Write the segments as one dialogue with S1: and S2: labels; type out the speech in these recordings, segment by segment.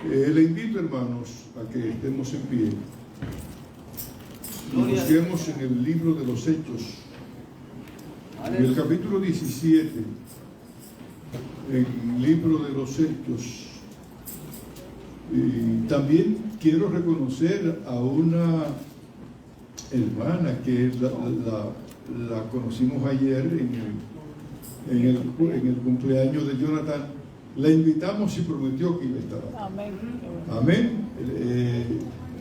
S1: Le invito, hermanos, a que estemos en pie y busquemos en el libro de los Hechos, en el capítulo 17, el libro de los Hechos. Y también quiero reconocer a una hermana que la conocimos ayer en el cumpleaños de Jonathan. La invitamos y prometió que iba a estar aquí.
S2: Amén.
S1: Amén.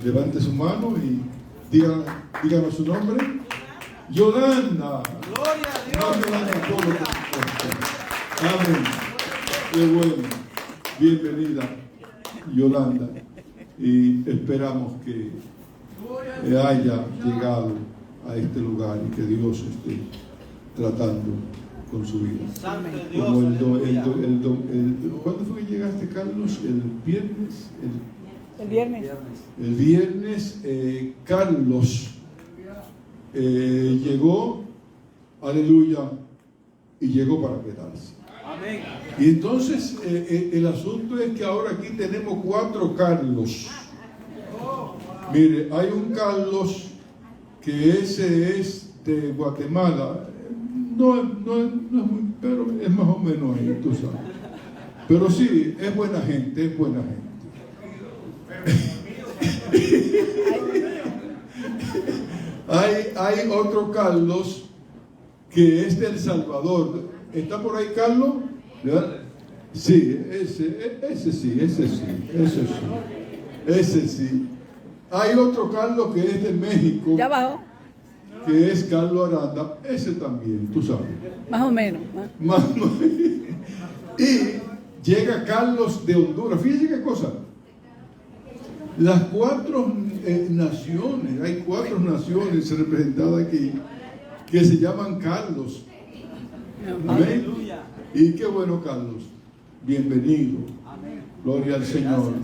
S1: Levante su mano y díganos su nombre. Yolanda.
S3: Gloria a Dios.
S1: Amén. Qué bueno. Bienvenida, Yolanda. Y esperamos que haya llegado a este lugar y que Dios esté tratando con su vida.
S3: Santo Dios.
S1: Como ¿cuándo fue que llegaste, Carlos? ¿El viernes?
S2: El viernes.
S1: El viernes, Carlos llegó, aleluya, y llegó para quedarse.
S3: Amén.
S1: Y entonces el asunto es que ahora aquí tenemos 4 Carlos. Mire, hay un Carlos que ese es de Guatemala. No es muy, pero es más o menos ahí, tú sabes. Pero sí, es buena gente, es buena gente. Hay otro Carlos que es de El Salvador. ¿Está por ahí Carlos? ¿Verdad? Sí, ese sí. Hay otro Carlos que es de México.
S2: ¿Ya bajó?
S1: Que es Carlos Aranda, ese también, tú sabes.
S2: Más o menos.
S1: Y llega Carlos de Honduras. Fíjense qué cosa. Las 4 naciones, hay 4 naciones representadas aquí que se llaman Carlos. Amén. Y qué bueno, Carlos. Bienvenido.
S3: Amén.
S1: Gloria al Señor.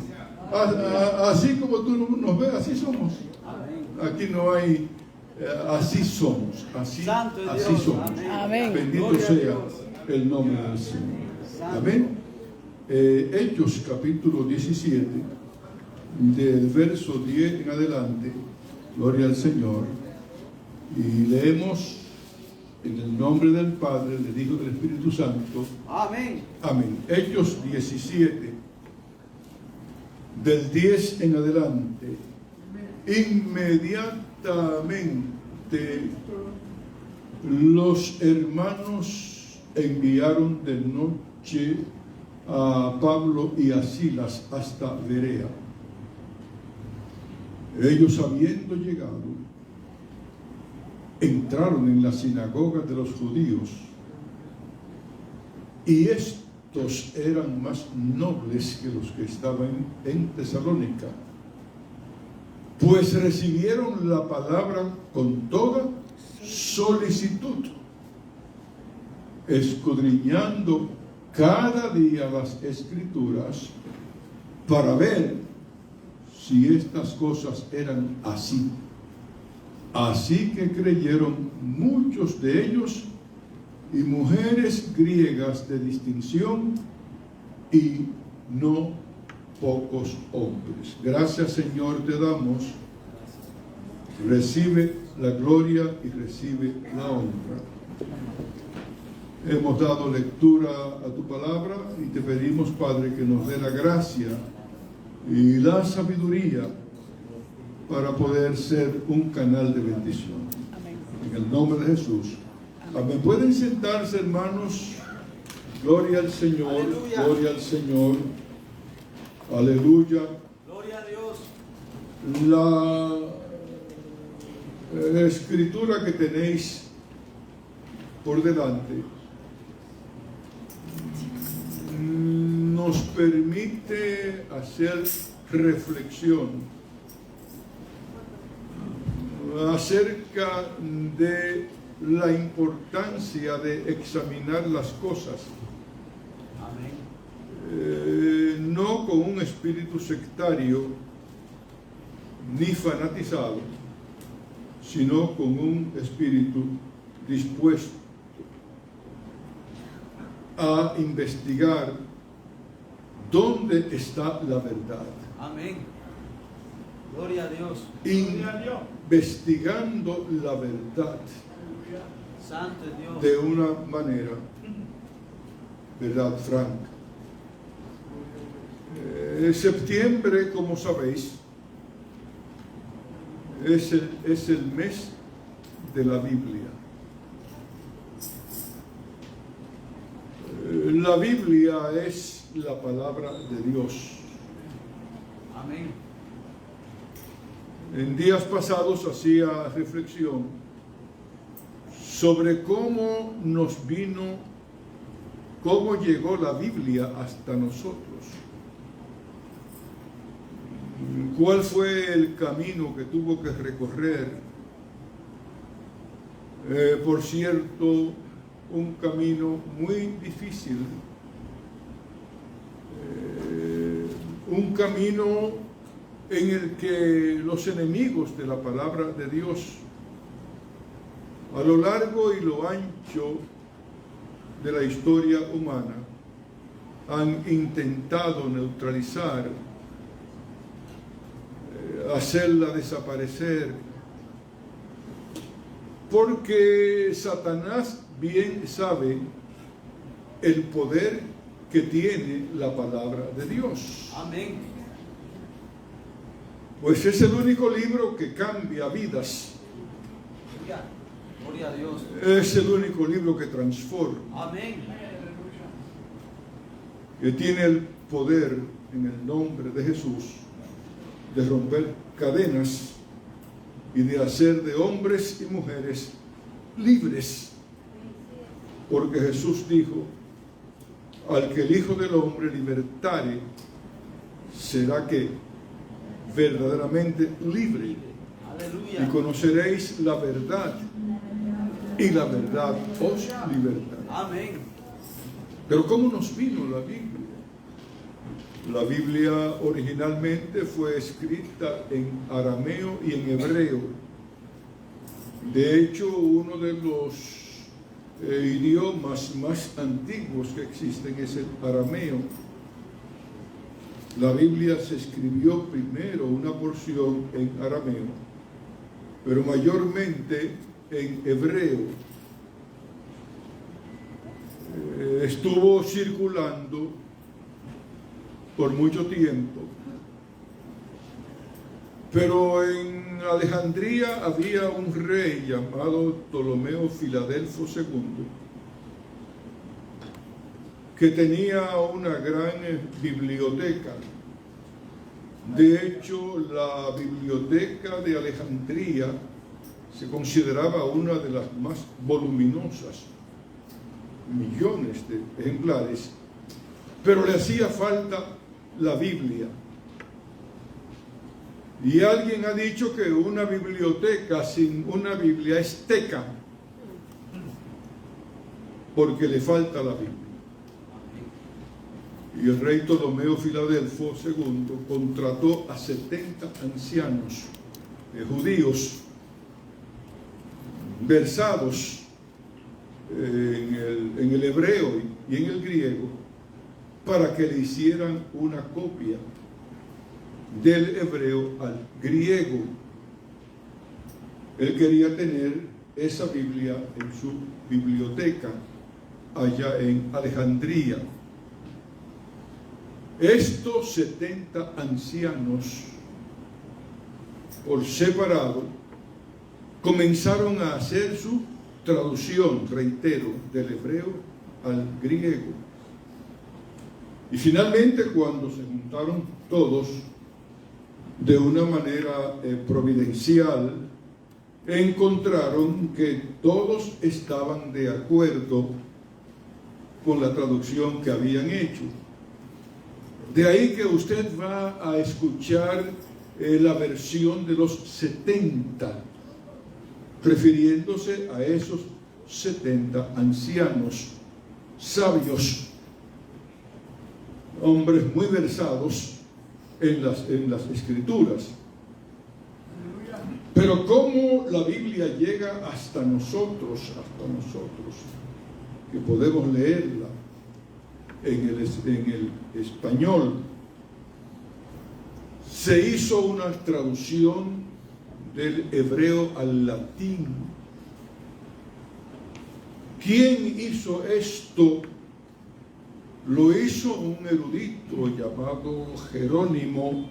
S1: Así como tú nos ves, así somos. Aquí no hay. Así somos, así somos.
S2: Amén.
S1: Bendito sea el nombre del Señor. Amén. Hechos capítulo 17, del verso 10 en adelante, gloria al Señor. Y leemos en el nombre del Padre, del Hijo y del Espíritu Santo.
S3: Amén.
S1: Amén. Hechos 17, del 10 en adelante. Inmediatamente los hermanos enviaron de noche a Pablo y a Silas hasta Berea. Ellos, habiendo llegado, entraron en la sinagoga de los judíos, y estos eran más nobles que los que estaban en Tesalónica, pues recibieron la palabra con toda solicitud, escudriñando cada día las Escrituras para ver si estas cosas eran así. Así que creyeron muchos de ellos, y mujeres griegas de distinción, y no pocos hombres. Gracias, Señor, te damos. Recibe la gloria y recibe la honra. Hemos dado lectura a tu palabra y te pedimos, Padre, que nos dé la gracia y la sabiduría para poder ser un canal de bendición.
S2: Amén.
S1: En el nombre de Jesús. Amén. Pueden sentarse, hermanos. Gloria al Señor.
S3: Aleluya.
S1: Gloria al Señor. Aleluya.
S3: Gloria a Dios.
S1: La escritura que tenéis por delante nos permite hacer reflexión acerca de la importancia de examinar las cosas. No con un espíritu sectario ni fanatizado, sino con un espíritu dispuesto a investigar ¿Dónde está la verdad?
S3: Amén. Gloria a Dios.
S1: Investigando la verdad
S3: Santo es Dios.
S1: de una manera, ¿verdad?, franca. Septiembre, como sabéis, es el mes de la Biblia. La Biblia es la palabra de Dios.
S3: Amén.
S1: En días pasados hacía reflexión sobre cómo cómo llegó la Biblia hasta nosotros. ¿Cuál fue el camino que tuvo que recorrer? Por cierto, un camino muy difícil. Un camino en el que los enemigos de la palabra de Dios, a lo largo y lo ancho de la historia humana, han intentado neutralizar, hacerla desaparecer, porque Satanás bien sabe el poder que tiene la palabra de Dios.
S3: Amén.
S1: Pues es el único libro que cambia vidas.
S3: Gloria a Dios.
S1: Es el único libro que transforma.
S3: Amén.
S1: Que tiene el poder, en el nombre de Jesús, de romper cadenas y de hacer de hombres y mujeres libres. Porque Jesús dijo: al que el Hijo del Hombre libertare, será que verdaderamente libre.
S3: Aleluya.
S1: Y conoceréis la verdad, y la verdad os libertará.
S3: Amén.
S1: Pero ¿cómo nos vino la Biblia? La Biblia originalmente fue escrita en arameo y en hebreo. De hecho, uno de los idiomas más antiguos que existen es el arameo. La Biblia se escribió primero una porción en arameo, pero mayormente en hebreo. Estuvo circulando por mucho tiempo, pero en Alejandría había un rey llamado Ptolomeo Filadelfo II, que tenía una gran biblioteca. De hecho, la biblioteca de Alejandría se consideraba una de las más voluminosas, millones de ejemplares, pero le hacía falta la Biblia. Y alguien ha dicho que una biblioteca sin una Biblia es teca, porque le falta la Biblia. Y el rey Ptolomeo Filadelfo II contrató a 70 ancianos judíos versados en el hebreo y en el griego, para que le hicieran una copia del hebreo al griego. Él quería tener esa Biblia en su biblioteca allá en Alejandría. Estos 70 ancianos, por separado, comenzaron a hacer su traducción, reitero, del hebreo al griego. Y finalmente, cuando se juntaron todos de una manera providencial, encontraron que todos estaban de acuerdo con la traducción que habían hecho. De ahí que usted va a escuchar la versión de los 70, refiriéndose a esos 70 ancianos sabios, hombres muy versados en las escrituras. Pero ¿cómo la Biblia llega hasta nosotros, que podemos leerla? en el español. Se hizo una traducción del hebreo al latín. ¿Quién hizo esto? Lo hizo un erudito llamado Jerónimo,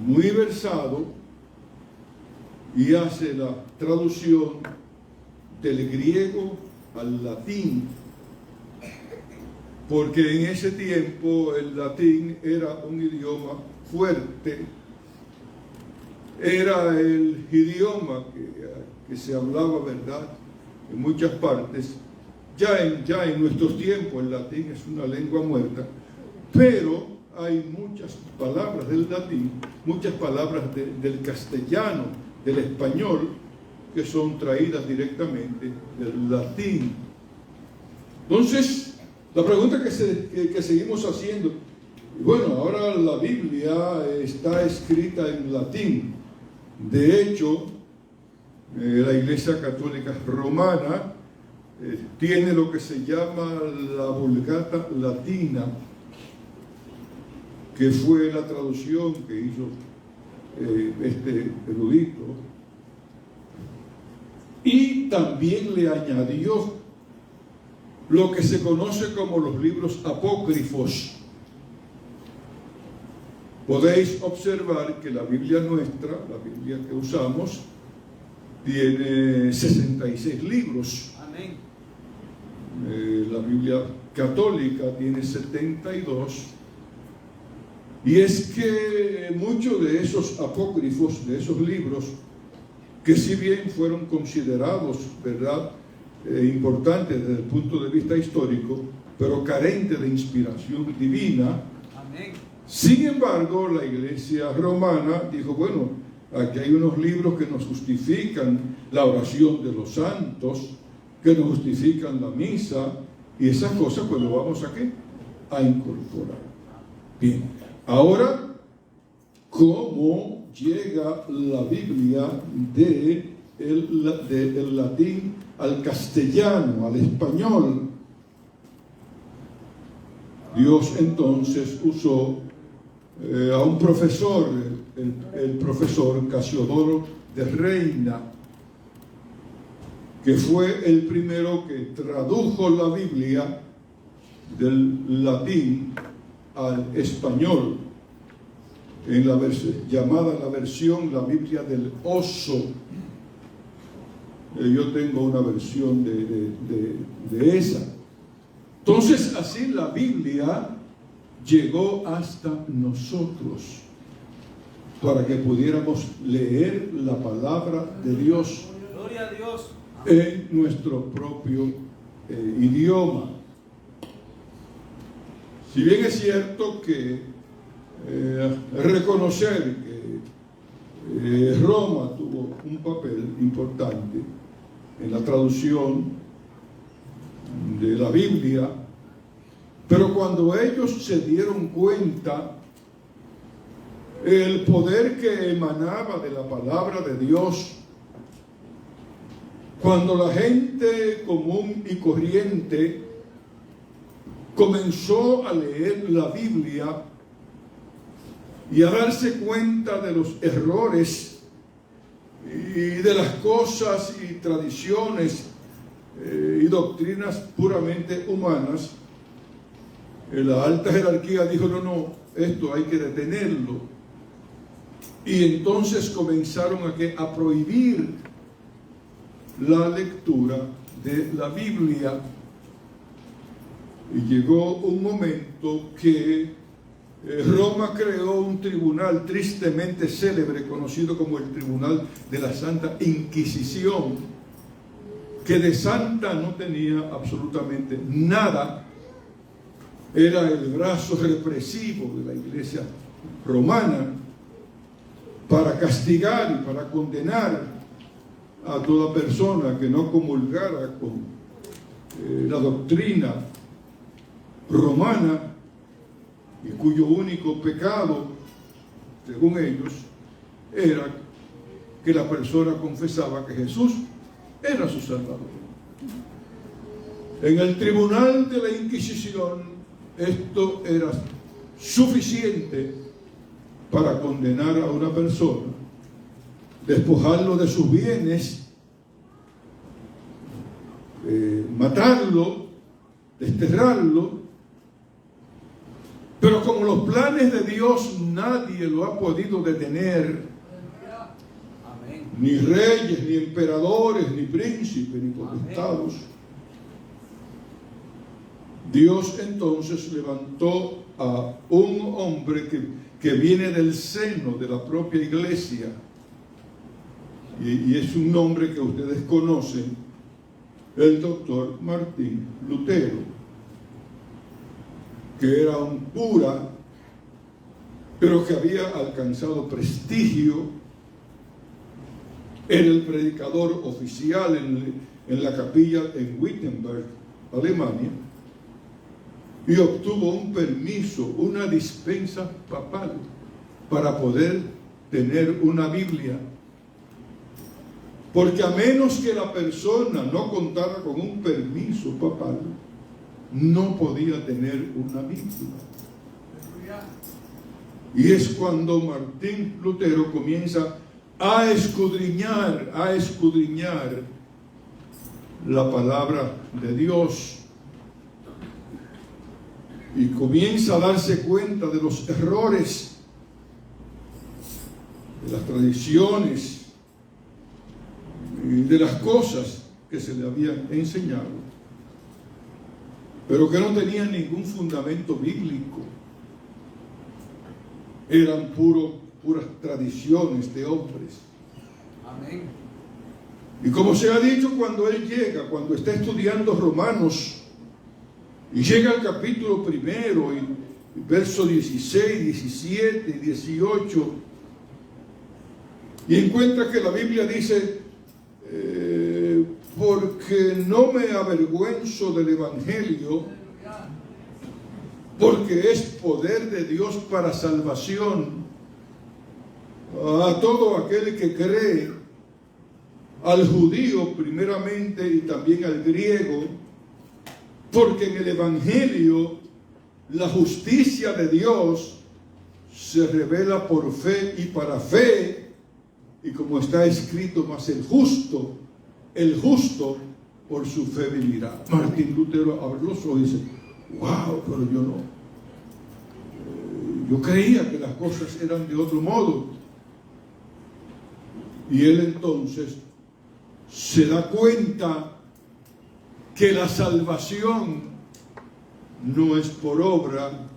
S1: muy versado, y hace la traducción del griego al latín, porque en ese tiempo el latín era un idioma fuerte, era el idioma que se hablaba, ¿verdad?, en muchas partes. Ya en nuestros tiempos el latín es una lengua muerta, pero hay muchas palabras del latín, muchas palabras del castellano, del español, que son traídas directamente del latín. Entonces, la pregunta que seguimos haciendo, bueno, ahora la Biblia está escrita en latín. De hecho, la Iglesia Católica Romana tiene lo que se llama la Vulgata Latina, que fue la traducción que hizo este erudito, y también le añadió lo que se conoce como los libros apócrifos. Podéis observar que la Biblia nuestra, la Biblia que usamos, tiene 66 libros.
S3: Amén.
S1: La Biblia católica tiene 72. Y es que muchos de esos apócrifos, de esos libros, que si bien fueron considerados, ¿verdad?, importantes desde el punto de vista histórico, pero carentes de inspiración divina.
S3: Amén.
S1: Sin embargo, la Iglesia romana dijo, bueno, aquí hay unos libros que nos justifican la oración de los santos, que nos justifican la misa, y esas cosas pues lo vamos a ¿qué? A incorporar. Bien, ahora, ¿cómo llega la Biblia del latín al castellano, al español? Dios entonces usó a un profesor, el profesor Casiodoro de Reina, que fue el primero que tradujo la Biblia del latín al español, en la llamada la versión, la Biblia del oso. Yo tengo una versión de esa. Entonces, así la Biblia llegó hasta nosotros, para que pudiéramos leer la palabra de Dios.
S3: Gloria a Dios.
S1: En nuestro propio idioma. Si bien es cierto que reconocer que Roma tuvo un papel importante en la traducción de la Biblia, pero cuando ellos se dieron cuenta el poder que emanaba de la palabra de Dios, cuando la gente común y corriente comenzó a leer la Biblia y a darse cuenta de los errores y de las cosas y tradiciones y doctrinas puramente humanas, la alta jerarquía dijo, no, esto hay que detenerlo. Y entonces comenzaron a prohibir la lectura de la Biblia, y llegó un momento que Roma creó un tribunal tristemente célebre conocido como el Tribunal de la Santa Inquisición, que de santa no tenía absolutamente nada. Era el brazo represivo de la Iglesia romana para castigar y para condenar a toda persona que no comulgara con la doctrina romana, y cuyo único pecado, según ellos, era que la persona confesaba que Jesús era su Salvador. En el tribunal de la Inquisición, esto era suficiente para condenar a una persona, despojarlo de sus bienes, matarlo, desterrarlo. Pero como los planes de Dios nadie lo ha podido detener, ni reyes, ni emperadores, ni príncipes, ni potestados, Dios entonces levantó a un hombre que viene del seno de la propia iglesia, y es un nombre que ustedes conocen, el doctor Martín Lutero, que era un cura, pero que había alcanzado prestigio, era el predicador oficial en la capilla en Wittenberg, Alemania, y obtuvo un permiso, una dispensa papal para poder tener una Biblia. Porque a menos que la persona no contara con un permiso papal, no podía tener una Biblia. Y es cuando Martín Lutero comienza a escudriñar la palabra de Dios, y comienza a darse cuenta de los errores, de las tradiciones y de las cosas que se le habían enseñado, pero que no tenían ningún fundamento bíblico. Eran puras tradiciones de hombres.
S3: Amén.
S1: Y como se ha dicho, cuando él llega, cuando está estudiando Romanos, y llega al capítulo 1, y versos 16, 17 y 18, y encuentra que la Biblia dice, porque no me avergüenzo del Evangelio, porque es poder de Dios para salvación a todo aquel que cree, al judío primeramente y también al griego, porque en el Evangelio la justicia de Dios se revela por fe y para fe, y como está escrito, mas el justo por su fe vivirá. Martín Lutero abre los ojos y dice, wow, pero yo no, yo creía que las cosas eran de otro modo. Y él entonces se da cuenta que la salvación no es por obra,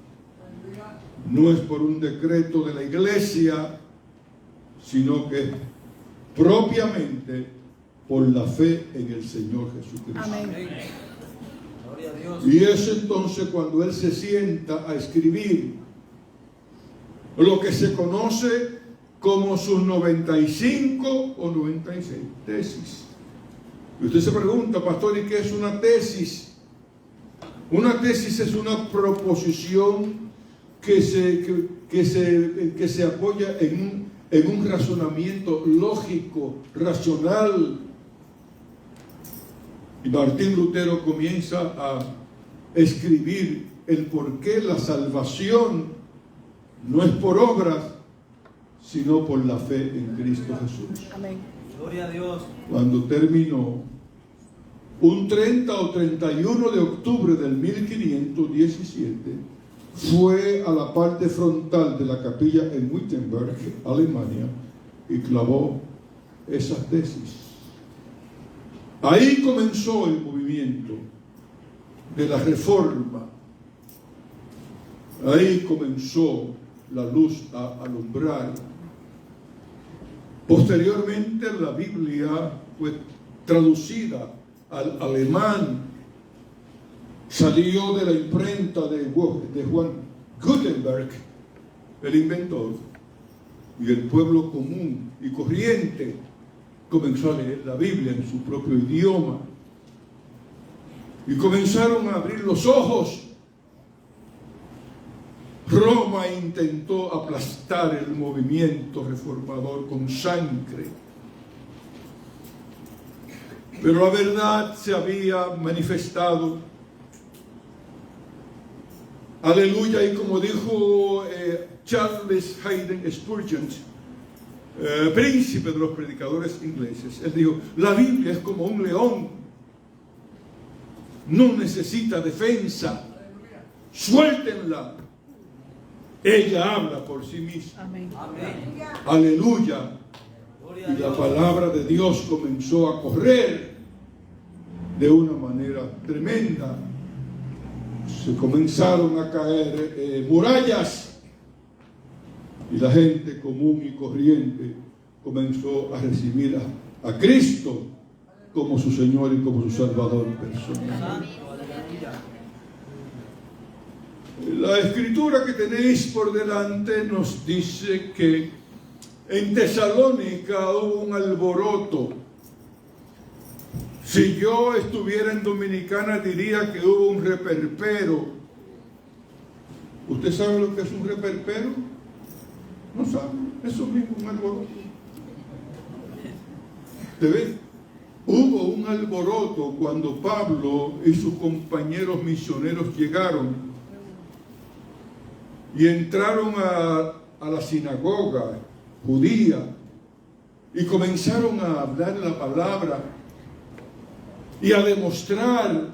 S1: no es por un decreto de la iglesia, sino que propiamente por la fe en el Señor Jesucristo.
S2: Amén.
S3: Gloria a Dios.
S1: Y es entonces cuando él se sienta a escribir lo que se conoce como sus 95 o 96 tesis. Y usted se pregunta, pastor, ¿y qué es una tesis? Una tesis es una proposición que se apoya en un razonamiento lógico, racional. Y Martín Lutero comienza a escribir el por qué la salvación no es por obras, sino por la fe en Cristo Jesús.
S2: Amén.
S3: Gloria a Dios.
S1: Cuando terminó, un 30 o 31 de octubre del 1517, fue a la parte frontal de la capilla en Wittenberg, Alemania, y clavó esas tesis. Ahí comenzó el movimiento de la Reforma. Ahí comenzó la luz a alumbrar. Posteriormente la Biblia fue traducida al alemán, salió de la imprenta de Juan Gutenberg, el inventor, y el pueblo común y corriente comenzó a leer la Biblia en su propio idioma, y comenzaron a abrir los ojos. Roma intentó aplastar el movimiento reformador con sangre. Pero la verdad se había manifestado. Aleluya. Y como dijo Charles Haddon Spurgeon, príncipe de los predicadores ingleses, él dijo: la Biblia es como un león, no necesita defensa, suéltenla, ella habla por sí misma.
S2: Amén.
S3: Amén.
S1: Aleluya.
S3: Gloria a
S1: Y la
S3: Dios.
S1: palabra de Dios comenzó a correr de una manera tremenda. Se comenzaron a caer murallas, y la gente común y corriente comenzó a recibir a Cristo como su Señor y como su Salvador personal.
S3: Santo, aleluya.
S1: La escritura que tenéis por delante nos dice que en Tesalónica hubo un alboroto. Si yo estuviera en Dominicana diría que hubo un reperpero. ¿Usted sabe lo que es un reperpero? No sabe. Eso mismo, un alboroto. ¿Te ves? Hubo un alboroto cuando Pablo y sus compañeros misioneros llegaron y entraron a la sinagoga judía y comenzaron a hablar la palabra y a demostrar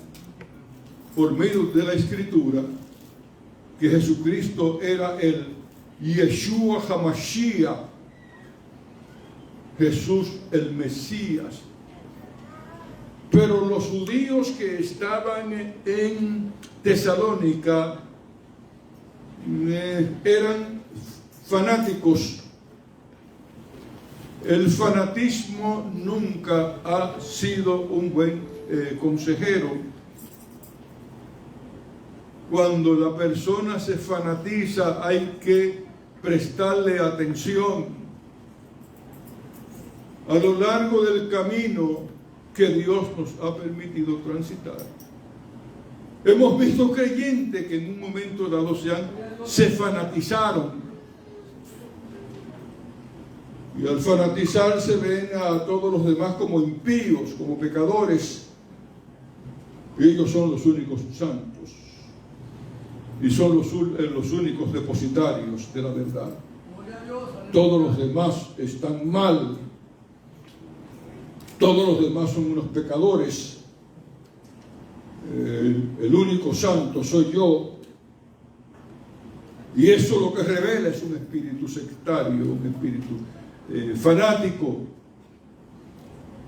S1: por medio de la escritura que Jesucristo era el Yeshua HaMashiach, Jesús el Mesías. Pero los judíos que estaban en Tesalónica eran fanáticos. El fanatismo nunca ha sido un buen consejero. Cuando la persona se fanatiza hay que prestarle atención. A lo largo del camino que Dios nos ha permitido transitar, hemos visto creyentes que en un momento dado se fanatizaron. Y al fanatizarse ven a todos los demás como impíos, como pecadores. Y ellos son los únicos santos. Y son los únicos depositarios de la verdad. Todos los demás están mal. Todos los demás son unos pecadores. El único santo soy yo. Y eso lo que revela es un espíritu sectario, un espíritu fanático,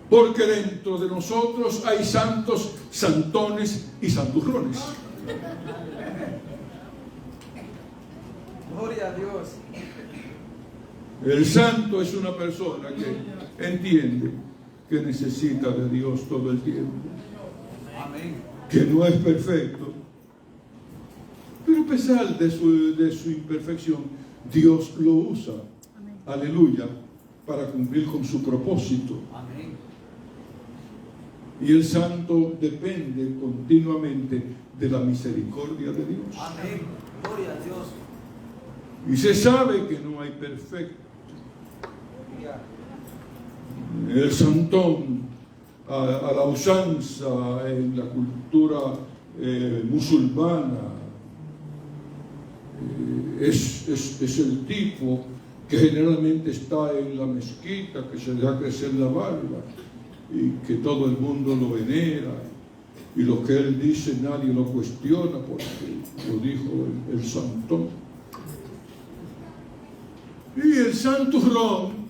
S1: porque dentro de nosotros hay santos, santones y santurrones.
S3: Gloria a Dios.
S1: El santo es una persona que entiende que necesita de Dios todo el tiempo,
S3: Amén.
S1: que no es perfecto, pero a pesar de su imperfección, Dios lo usa, aleluya, para cumplir con su propósito.
S3: Amén.
S1: Y el santo depende continuamente de la misericordia de Dios.
S3: Amén. Gloria a Dios.
S1: Y se sabe que no hay perfecto. El santón, a la usanza en la cultura musulmana, es el tipo que generalmente está en la mezquita, que se deja crecer la barba y que todo el mundo lo venera, y lo que él dice nadie lo cuestiona porque lo dijo el santón. Y el santurrón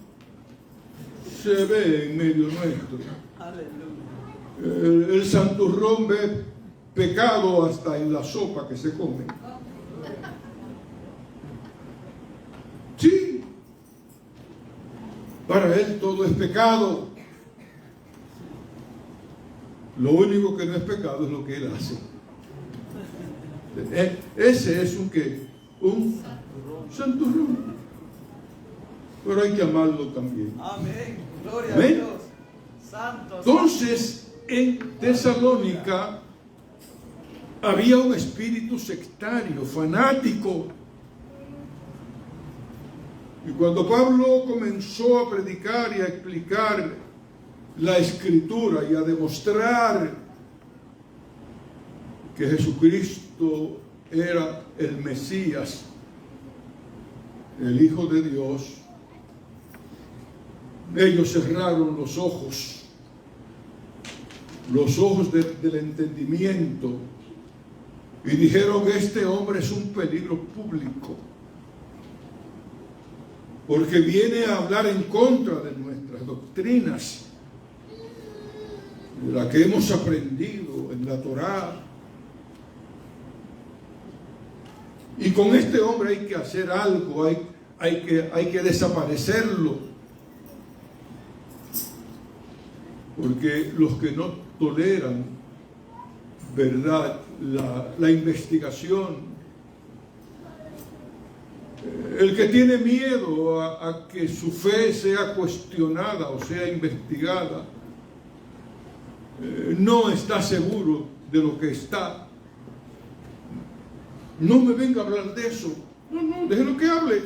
S1: se ve en medio nuestro.
S3: Aleluya.
S1: El santurrón ve pecado hasta en la sopa que se come. Sí, para él todo es pecado. Lo único que no es pecado es lo que él hace. Ese es un santurrón. Pero hay que amarlo también.
S3: Amén. Gloria
S1: Amén.
S3: a Dios. Santo.
S1: Entonces, en Tesalónica había un espíritu sectario, fanático. Y cuando Pablo comenzó a predicar y a explicar la Escritura y a demostrar que Jesucristo era el Mesías, el Hijo de Dios, ellos cerraron los ojos del entendimiento, y dijeron: este hombre es un peligro público, porque viene a hablar en contra de nuestras doctrinas, de la que hemos aprendido en la Torá. Y con este hombre hay que hacer algo, hay que desaparecerlo, porque los que no toleran, ¿verdad?, la investigación, el que tiene miedo a que su fe sea cuestionada o sea investigada, no está seguro de lo que está. No me venga a hablar de eso. No, déjelo que hable.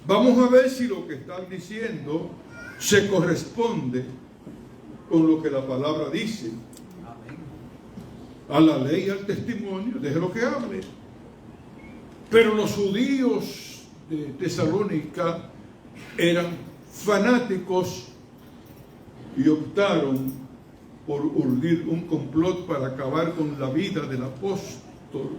S1: Vamos a ver si lo que están diciendo se corresponde con lo que la palabra dice. A la ley y al testimonio, déjelo que hable. Pero los judíos de Tesalónica eran fanáticos y optaron por urdir un complot para acabar con la vida del apóstol.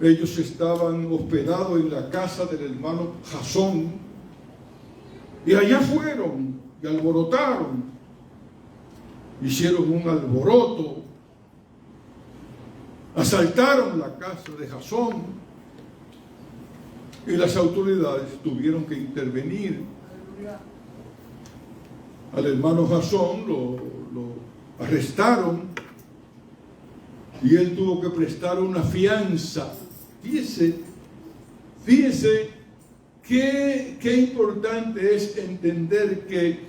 S1: Ellos estaban hospedados en la casa del hermano Jasón, y allá fueron y alborotaron, hicieron un alboroto, asaltaron la casa de Jasón, y las autoridades tuvieron que intervenir. Al hermano Jasón lo arrestaron, y él tuvo que prestar una fianza. Fíjese qué importante es entender que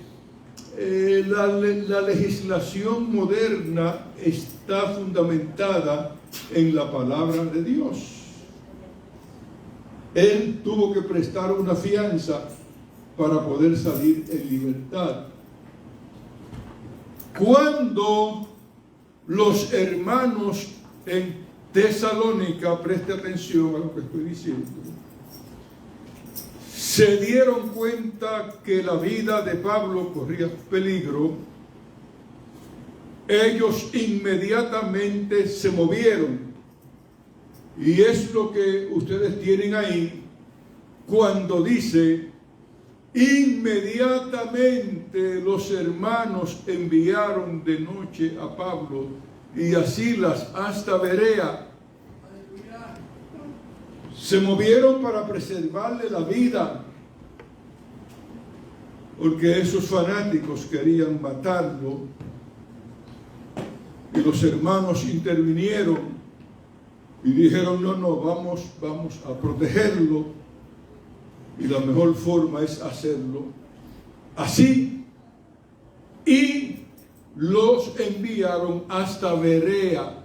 S1: la legislación moderna está fundamentada en la palabra de Dios. Él tuvo que prestar una fianza para poder salir en libertad. Cuando los hermanos en Tesalónica, preste atención a lo que estoy diciendo, se dieron cuenta que la vida de Pablo corría peligro, ellos inmediatamente se movieron. Y es lo que ustedes tienen ahí cuando dice: inmediatamente los hermanos enviaron de noche a Pablo y a Silas hasta Berea. Se movieron para preservarle la vida, porque esos fanáticos querían matarlo, y los hermanos intervinieron y dijeron: no, vamos a protegerlo, y la mejor forma es hacerlo así. Y los enviaron hasta Berea.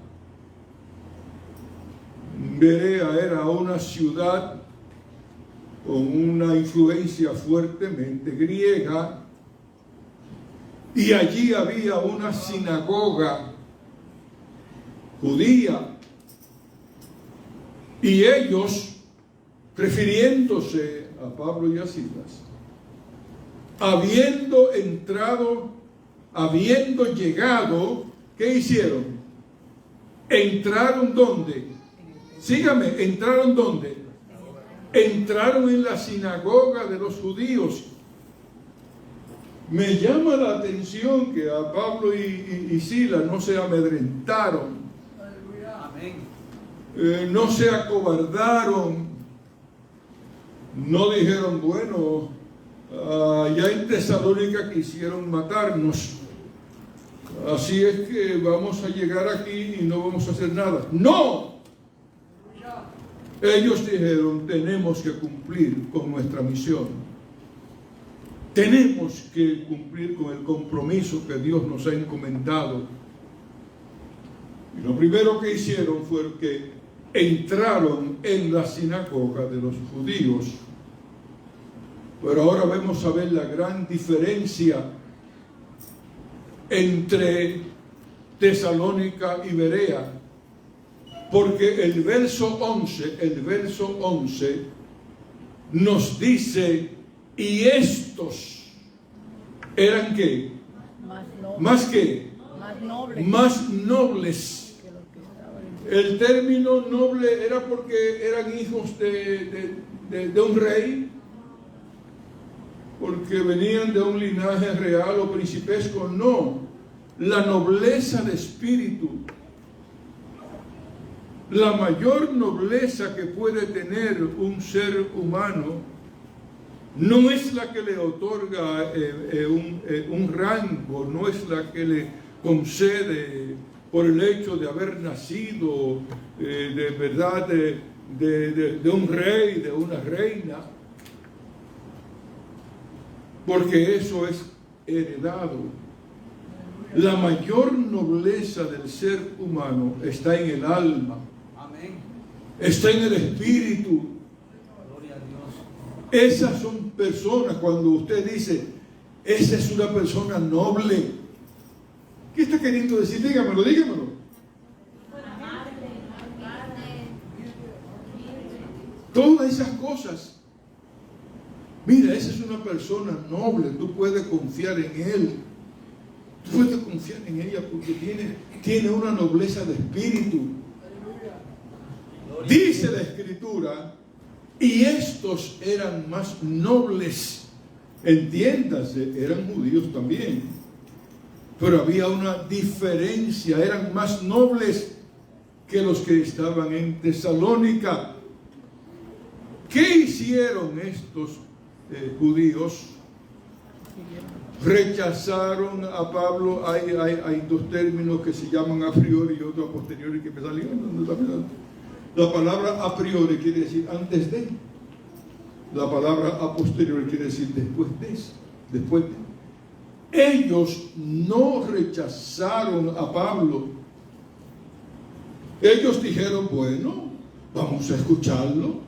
S1: Berea era una ciudad con una influencia fuertemente griega, y allí había una sinagoga judía, y ellos, refiriéndose a Pablo y a Silas, habiendo llegado, ¿qué hicieron? ¿Entraron dónde? Sígame, ¿entraron dónde? Entraron en la sinagoga de los judíos. Me llama la atención que a Pablo y Silas no se amedrentaron, no se acobardaron, no dijeron: bueno, allá en Tesalónica quisieron matarnos, así es que vamos a llegar aquí y no vamos a hacer nada. ¡No! Ellos dijeron: tenemos que cumplir con nuestra misión, tenemos que cumplir con el compromiso que Dios nos ha encomendado. Y lo primero que hicieron fue que entraron en la sinagoga de los judíos. Pero ahora vamos a ver la gran diferencia entre Tesalónica y Berea, porque el verso 11 nos dice, y estos eran ¿qué? Más que más nobles. El término noble era porque eran hijos de un rey, porque venían de un linaje real o principesco. No, la nobleza de espíritu, la mayor nobleza que puede tener un ser humano, no es la que le otorga un rango, no es la que le concede por el hecho de haber nacido de verdad de un rey, de una reina, porque eso es heredado. La mayor nobleza del ser humano está en el alma,
S3: Amén.
S1: está en el espíritu.
S3: Gloria a Dios.
S1: Esas son personas, cuando usted dice, esa es una persona noble, ¿qué está queriendo decir? Dígamelo, dígamelo. Todas esas cosas. Mira, esa es una persona noble, tú puedes confiar en él. Tú puedes confiar en ella porque tiene una nobleza de espíritu. Dice la Escritura, y estos eran más nobles. Entiéndase, eran judíos también. Pero había una diferencia, eran más nobles que los que estaban en Tesalónica. ¿Qué hicieron estos judíos? Rechazaron a Pablo. Hay dos términos que se llaman a priori y otro a posteriori que me salieron. La palabra a priori quiere decir antes de. La palabra a posteriori quiere decir después de. Ellos no rechazaron a Pablo. Ellos dijeron, bueno, vamos a escucharlo.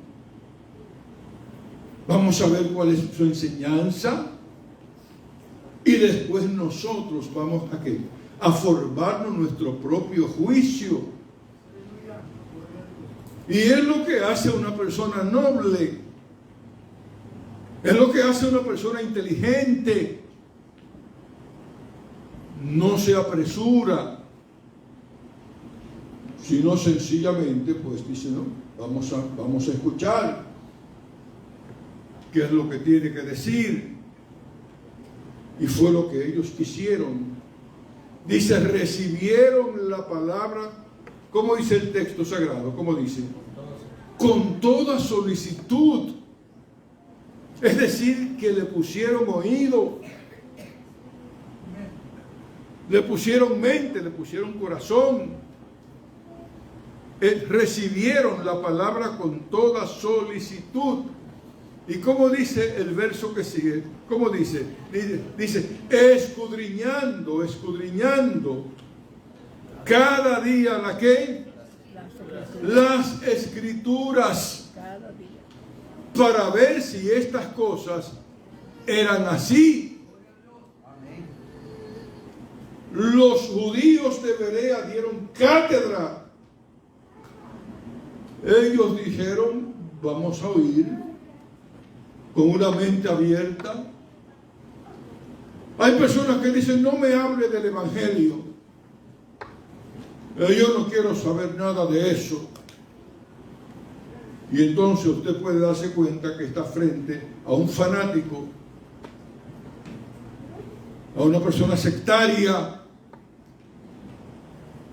S1: Vamos a ver cuál es su enseñanza. Y después nosotros vamos a ¿qué? A formarnos nuestro propio juicio. Y es lo que hace una persona noble. Es lo que hace una persona inteligente. No se apresura, sino sencillamente pues dice, no, vamos a escuchar qué es lo que tiene que decir. Y fue lo que ellos quisieron. Dice, recibieron la palabra. ¿Cómo dice el texto sagrado? ¿Cómo dice? Con toda solicitud. Es decir, que le pusieron oído, le pusieron mente, le pusieron corazón. Recibieron la palabra con toda solicitud. ¿Y cómo dice el verso que sigue? ¿Cómo dice? Dice, escudriñando cada día la que las escrituras, para ver si estas cosas eran así. Los judíos de Berea dieron cátedra. Ellos dijeron, vamos a oír con una mente abierta. Hay personas que dicen, no me hable del Evangelio. Yo no quiero saber nada de eso. Y entonces usted puede darse cuenta que está frente a un fanático, a una persona sectaria,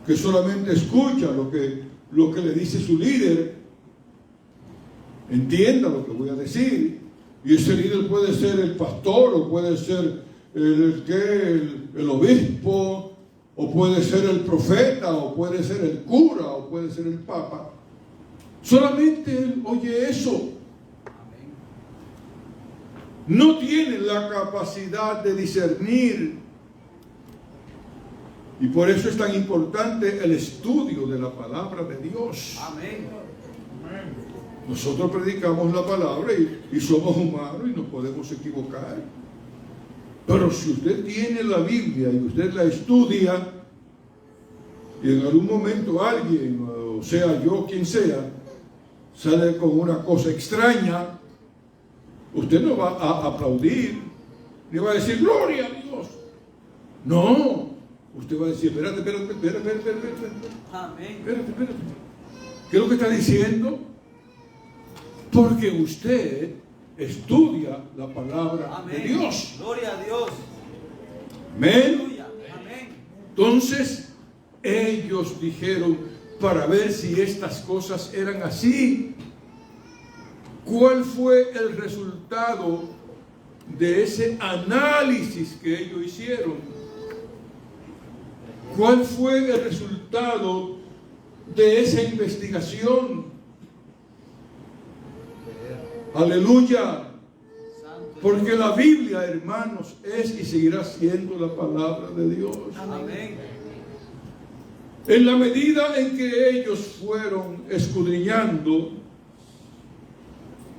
S1: que solamente escucha lo que le dice su líder. Entienda lo que voy a decir. Y ese líder puede ser el pastor, o puede ser el obispo, o puede ser el profeta, o puede ser el cura, o puede ser el papa. Solamente él oye eso. No tiene la capacidad de discernir. Y por eso es tan importante el estudio de la palabra de Dios.
S3: Amén.
S1: Nosotros predicamos la palabra y somos humanos y nos podemos equivocar. Pero si usted tiene la Biblia y usted la estudia, y en algún momento alguien, o sea yo, quien sea, sale con una cosa extraña, usted no va a aplaudir, ni va a decir, gloria a Dios. No, usted va a decir, espérate.
S3: Amén.
S1: Espérate. ¿Qué es lo que está diciendo? Porque usted estudia la palabra
S3: Amén.
S1: de Dios.
S3: Gloria a Dios.
S1: Amén.
S3: Aleluya. Amén.
S1: Entonces, ellos dijeron, para ver si estas cosas eran así, ¿cuál fue el resultado de ese análisis que ellos hicieron? ¿Cuál fue el resultado de esa investigación? Aleluya. Porque la Biblia, hermanos, es y seguirá siendo la palabra de Dios.
S3: Amén.
S1: En la medida en que ellos fueron escudriñando,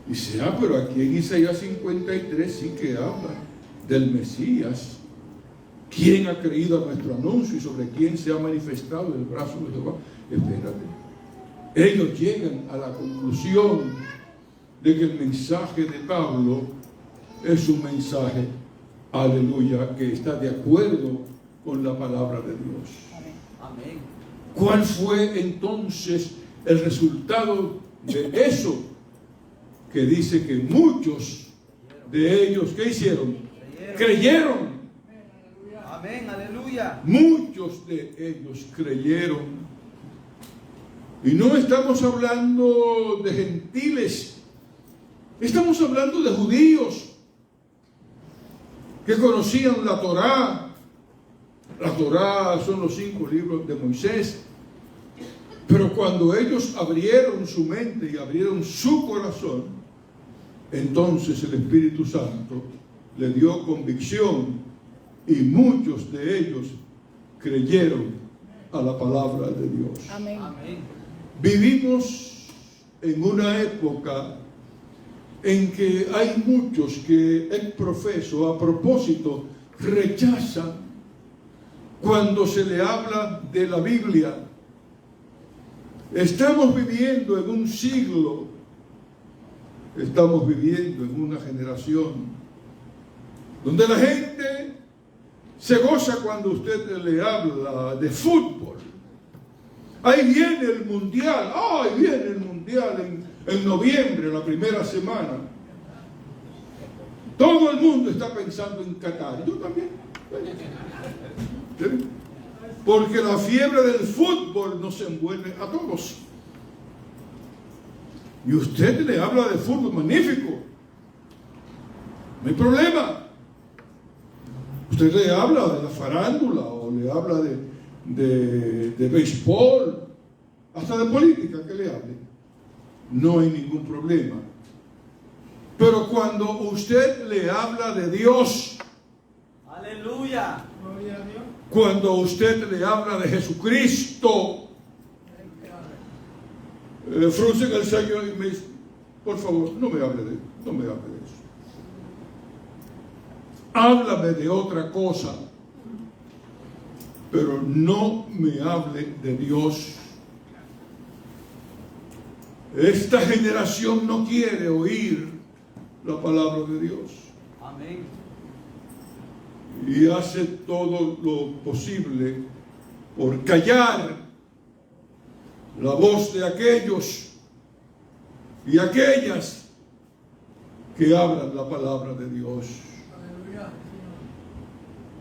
S1: dice, pero aquí en Isaías 53 sí que habla del Mesías. ¿Quién ha creído a nuestro anuncio y sobre quién se ha manifestado el brazo de Jehová? Espérate. Ellos llegan a la conclusión de que el mensaje de Pablo es un mensaje, aleluya, que está de acuerdo con la palabra de Dios.
S3: Amén.
S1: ¿Cuál fue entonces el resultado de eso? Que dice que muchos de ellos, ¿qué hicieron? Creyeron.
S3: Amén. Aleluya.
S1: Muchos de ellos creyeron. Y no estamos hablando de gentiles, estamos hablando de judíos que conocían la Torá. La Torá son los 5 libros de Moisés. Pero cuando ellos abrieron su mente y abrieron su corazón, entonces el Espíritu Santo le dio convicción y muchos de ellos creyeron a la palabra de Dios.
S2: Amén.
S3: Amén.
S1: Vivimos en una época en que hay muchos que en profeso, a propósito, rechazan cuando se le habla de la Biblia. Estamos viviendo en un siglo, estamos viviendo en una generación donde la gente se goza cuando usted le habla de fútbol. Ahí viene el mundial, ahí viene el mundial en noviembre, la primera semana. Todo el mundo está pensando en Qatar, yo también. ¿Sí? Porque la fiebre del fútbol nos envuelve a todos. Y usted le habla de fútbol, magnífico. No hay problema. Usted le habla de la farándula o le habla de béisbol, hasta de política que le hable. No hay ningún problema. Pero cuando usted le habla de Dios,
S3: Aleluya.
S1: cuando usted le habla de Jesucristo, fruncen el ceño y me dice, por favor, no me hable de eso. Háblame de otra cosa, pero no me hable de Dios. Esta generación no quiere oír la palabra de Dios.
S3: Amén.
S1: Y hace todo lo posible por callar la voz de aquellos y aquellas que hablan la palabra de Dios.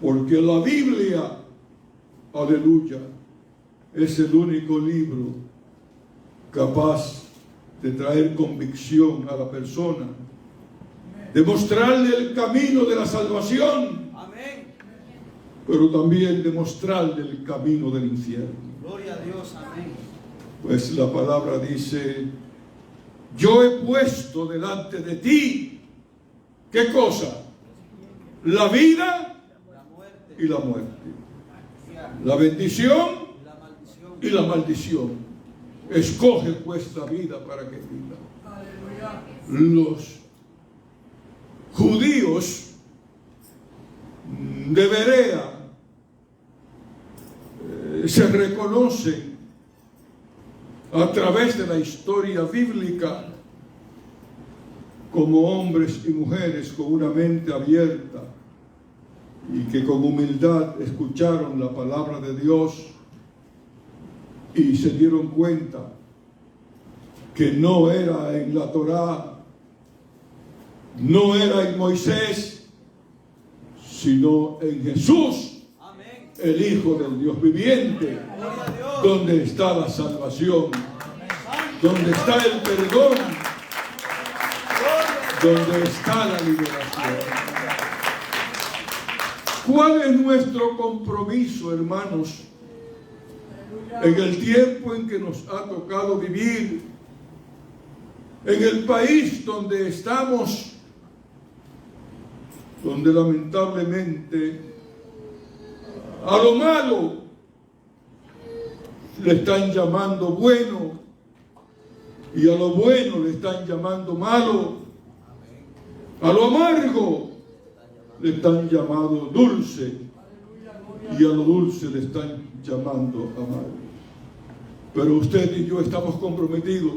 S1: Porque la Biblia, aleluya, es el único libro capaz de traer convicción a la persona, de mostrarle el camino de la salvación,
S3: Amén.
S1: pero también de mostrarle el camino del infierno.
S3: Gloria a Dios. Amén.
S1: Pues la palabra dice, yo he puesto delante de ti, ¿qué cosa? La vida
S3: La muerte
S1: y la muerte, la bendición
S3: y la maldición.
S1: y la maldición. Escoge pues la vida para que viva. Los judíos de Berea se reconocen a través de la historia bíblica como hombres y mujeres con una mente abierta y que con humildad escucharon la palabra de Dios y se dieron cuenta que no era en la Torá, no era en Moisés, sino en Jesús,
S3: Amén.
S1: el Hijo del Dios viviente,
S3: Gloria a Dios.
S1: donde está la salvación, donde está el perdón, donde está la liberación. ¿Cuál es nuestro compromiso, hermanos, en el tiempo en que nos ha tocado vivir, en el país donde estamos, donde lamentablemente a lo malo le están llamando bueno y a lo bueno le están llamando malo, a lo amargo le están llamando dulce y a lo dulce le están llamando amargo? Pero usted y yo estamos comprometidos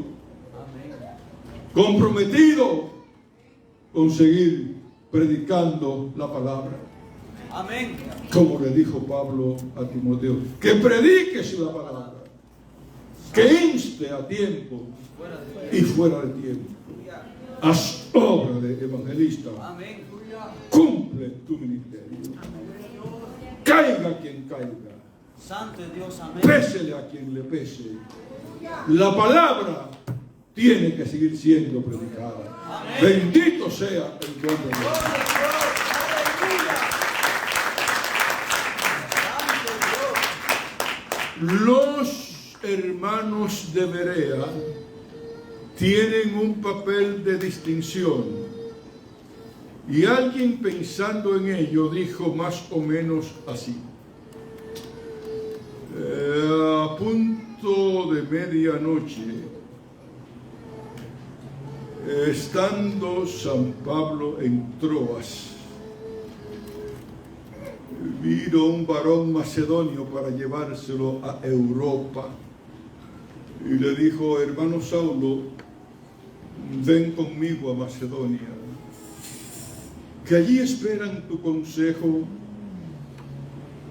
S1: con seguir predicando la palabra.
S3: Amén.
S1: Como le dijo Pablo a Timoteo, que prediques la palabra, que inste a tiempo y fuera de tiempo. Haz obra de evangelista.
S3: Amén.
S1: Cumple tu ministerio. Caiga quien caiga.
S3: Santo es Dios. Amén.
S1: Pésele a quien le pese. La palabra tiene que seguir siendo predicada.
S3: Amén.
S1: Bendito sea el nombre de Dios. Los hermanos de Berea tienen un papel de distinción. Y alguien pensando en ello dijo más o menos así. A punto de medianoche, estando San Pablo en Troas, vino un varón macedonio para llevárselo a Europa y le dijo: hermano Saulo, ven conmigo a Macedonia, que allí esperan tu consejo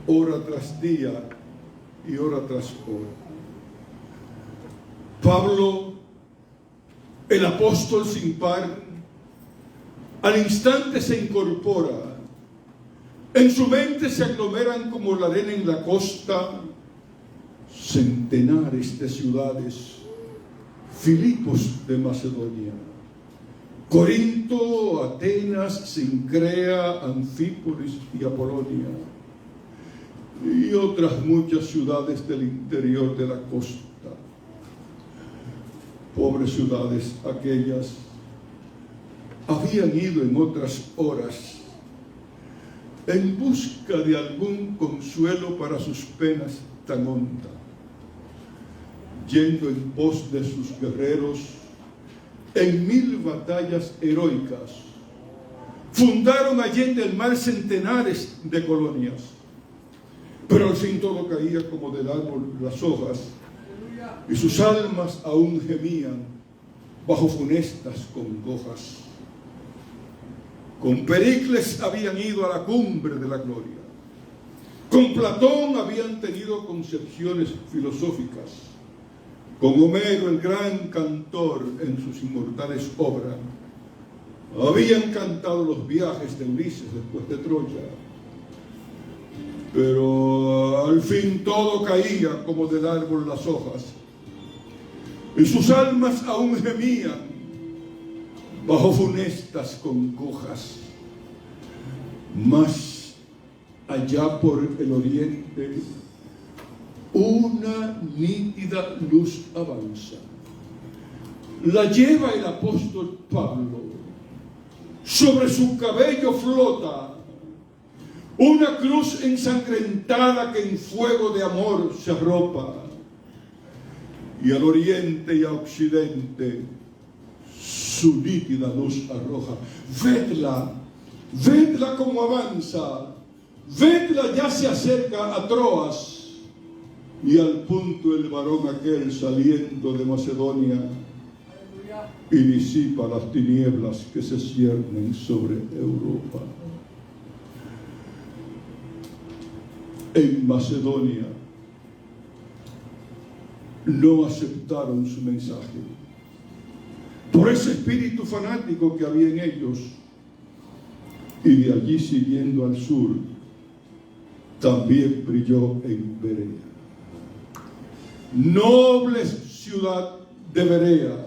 S1: hora tras día y hora tras hora. Pablo, el apóstol sin par, al instante se incorpora. En su mente se aglomeran como la arena en la costa centenares de ciudades: Filipos de Macedonia, Corinto, Atenas, Sincrea, Anfípolis y Apolonia, y otras muchas ciudades del interior de la costa. Pobres ciudades aquellas, habían ido en otras horas en busca de algún consuelo para sus penas tan hondas, yendo en pos de sus guerreros en 1000 batallas heroicas. Fundaron allí en el mar centenares de colonias, pero al fin todo caía como del árbol las hojas, y sus almas aún gemían bajo funestas congojas. Con Pericles habían ido a la cumbre de la gloria. Con Platón habían tenido concepciones filosóficas. Con Homero, el gran cantor, en sus inmortales obras, habían cantado los viajes de Ulises después de Troya. Pero al fin todo caía como del árbol las hojas, y sus almas aún gemían bajo funestas congojas. Mas allá por el oriente una nítida luz avanza. La lleva el apóstol Pablo. Sobre su cabello flota una cruz ensangrentada que en fuego de amor se arropa. Y al oriente y a occidente su nítida luz arroja. Vedla como avanza, Vedla ya se acerca a Troas, y al punto el varón aquel saliendo de Macedonia y disipa las tinieblas que se ciernen sobre Europa. En Macedonia no aceptaron su mensaje por ese espíritu fanático que había en ellos, y de allí siguiendo al sur también brilló en Berea. Noble ciudad de Berea,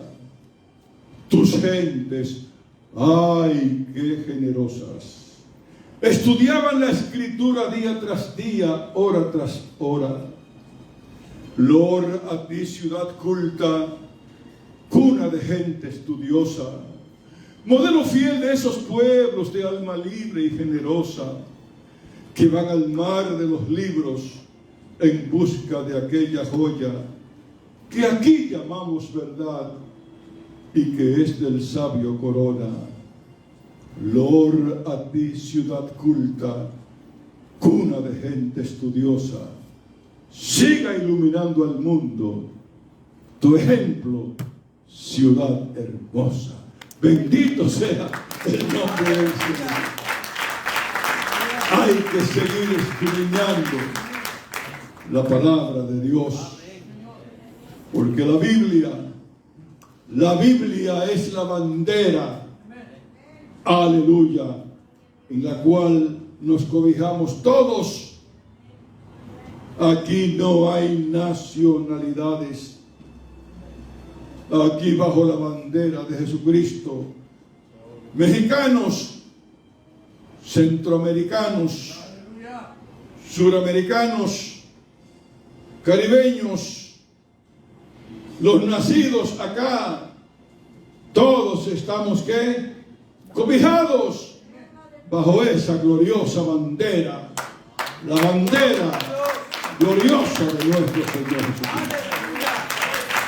S1: tus gentes, ay, qué generosas, estudiaban la escritura día tras día, hora tras hora. Loor a ti, ciudad culta, cuna de gente estudiosa, modelo fiel de esos pueblos de alma libre y generosa que van al mar de los libros en busca de aquella joya que aquí llamamos verdad y que es del sabio corona. Loor a ti, ciudad culta, cuna de gente estudiosa, siga iluminando al mundo tu ejemplo, ciudad hermosa. Bendito sea el nombre del Señor. Hay que seguir escudriñando la palabra de Dios, porque la Biblia es la bandera, aleluya, en la cual nos cobijamos todos. Aquí no hay nacionalidades. Aquí bajo la bandera de Jesucristo, mexicanos, centroamericanos, suramericanos, caribeños, los nacidos acá, todos estamos ¿qué? Cobijados bajo esa gloriosa bandera, la bandera gloriosa de nuestro Señor Jesucristo.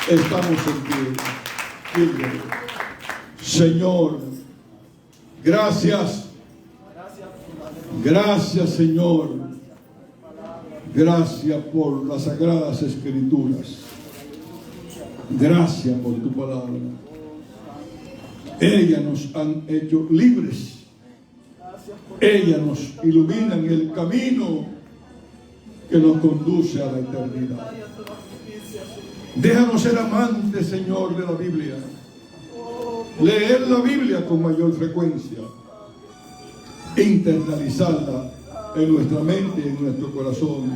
S1: Estamos en ti, Señor. Gracias. Gracias, Señor. Gracias por las sagradas escrituras. Gracias por tu palabra. Ellas nos han hecho libres. Ellas nos iluminan el camino que nos conduce a la eternidad. Déjanos ser amantes, Señor, de la Biblia. Leer la Biblia con mayor frecuencia. Internalizarla en nuestra mente y en nuestro corazón.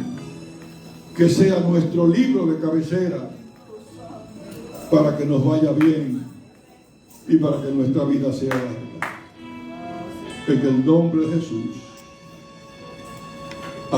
S1: Que sea nuestro libro de cabecera para que nos vaya bien y para que nuestra vida sea larga. En el nombre de Jesús.